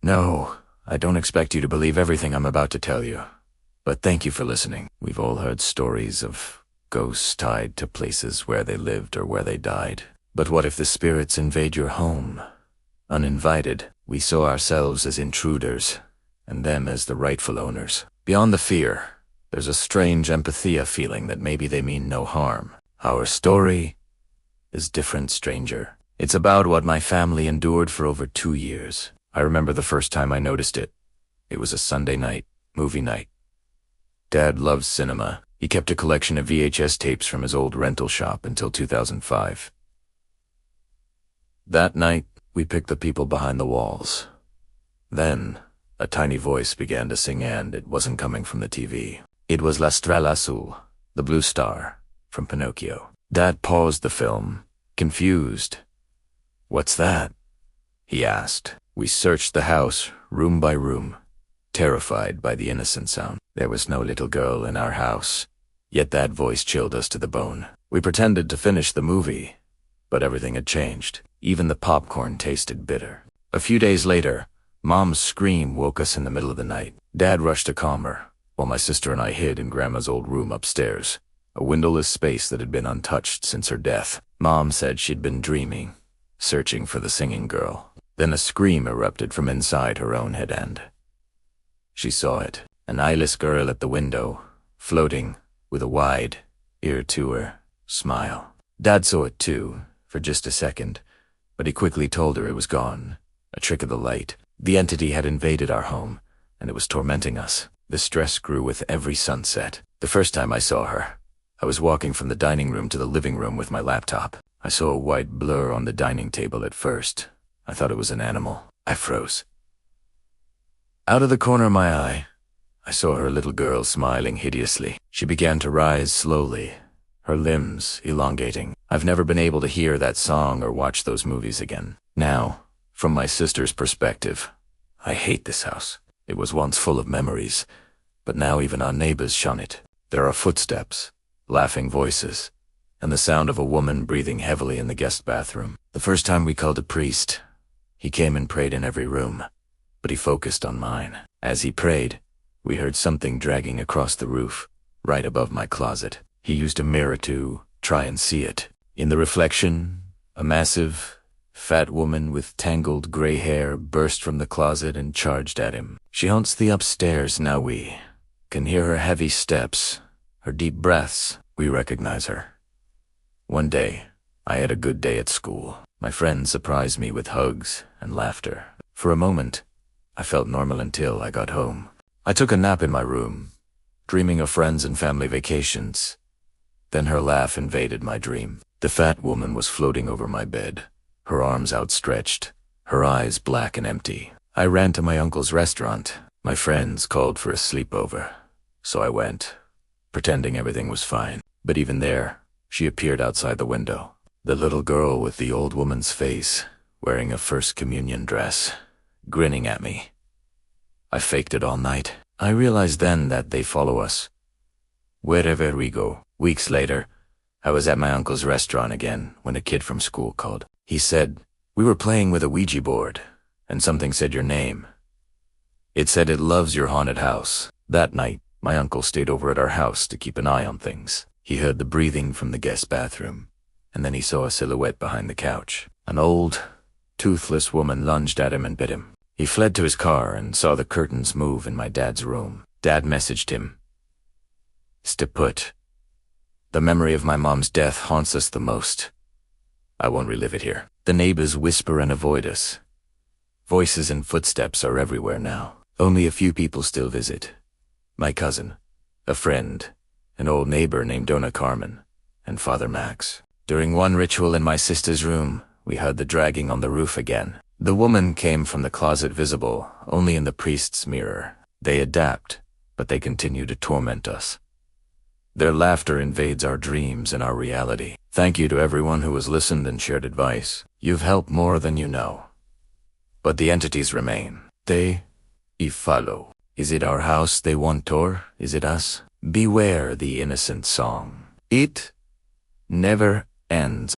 No, I don't expect you to believe everything I'm about to tell you. But thank you for listening. We've all heard stories of ghosts tied to places where they lived or where they died. But what if the spirits invade your home? Uninvited, we saw ourselves as intruders, and them as the rightful owners. Beyond the fear, there's a strange empathia feeling that maybe they mean no harm. Our story is different, stranger. It's about what my family endured for over 2 years. I remember the first time I noticed it. It was a Sunday night, movie night. Dad loved cinema. He kept a collection of VHS tapes from his old rental shop until 2005. That night, we picked the people behind the walls. Then, a tiny voice began to sing, and it wasn't coming from the TV. It was La Strella Azul, the blue star, from Pinocchio. Dad paused the film, confused. "What's that?" he asked. We searched the house, room by room, terrified by the innocent sound. There was no little girl in our house, yet that voice chilled us to the bone. We pretended to finish the movie, but everything had changed. Even the popcorn tasted bitter. A few days later, Mom's scream woke us in the middle of the night. Dad rushed to calm her, while my sister and I hid in Grandma's old room upstairs, a windowless space that had been untouched since her death. Mom said she'd been dreaming, searching for the singing girl. Then a scream erupted from inside her own head end. She saw it, an eyeless girl at the window, floating, with a wide, ear-to-her smile. Dad saw it too, for just a second, but he quickly told her it was gone, a trick of the light. The entity had invaded our home, and it was tormenting us. The stress grew with every sunset. The first time I saw her, I was walking from the dining room to the living room with my laptop. I saw a white blur on the dining table at first. I thought it was an animal. I froze. Out of the corner of my eye, I saw her little girl smiling hideously. She began to rise slowly, her limbs elongating. I've never been able to hear that song or watch those movies again. Now, from my sister's perspective, I hate this house. It was once full of memories, but now even our neighbors shun it. There are footsteps, laughing voices, and the sound of a woman breathing heavily in the guest bathroom. The first time we called a priest, he came and prayed in every room, but he focused on mine. As he prayed, we heard something dragging across the roof, right above my closet. He used a mirror to try and see it. In the reflection, a massive, fat woman with tangled gray hair burst from the closet and charged at him. She haunts the upstairs now. We can hear her heavy steps, her deep breaths. We recognize her. One day, I had a good day at school. My friends surprised me with hugs and laughter. For a moment, I felt normal until I got home. I took a nap in my room, dreaming of friends and family vacations. Then her laugh invaded my dream. The fat woman was floating over my bed, her arms outstretched, her eyes black and empty. I ran to my uncle's restaurant. My friends called for a sleepover, so I went, pretending everything was fine. But even there, she appeared outside the window. The little girl with the old woman's face, wearing a First Communion dress, grinning at me. I faked it all night. I realized then that they follow us, wherever we go. Weeks later, I was at my uncle's restaurant again when a kid from school called. He said, "We were playing with a Ouija board, and something said your name. It said it loves your haunted house." That night, my uncle stayed over at our house to keep an eye on things. He heard the breathing from the guest bathroom, and then he saw a silhouette behind the couch. An old, toothless woman lunged at him and bit him. He fled to his car and saw the curtains move in my dad's room. Dad messaged him, "Stay put. The memory of my mom's death haunts us the most. I won't relive it here." The neighbors whisper and avoid us. Voices and footsteps are everywhere now. Only a few people still visit. My cousin, a friend, an old neighbor named Donna Carmen, and Father Max. During one ritual in my sister's room, we heard the dragging on the roof again. The woman came from the closet visible only in the priest's mirror. They adapt, but they continue to torment us. Their laughter invades our dreams and our reality. Thank you to everyone who has listened and shared advice. You've helped more than you know. But the entities remain. They follow. Is it our house they want, or is it us? Beware the innocent song. It never ends.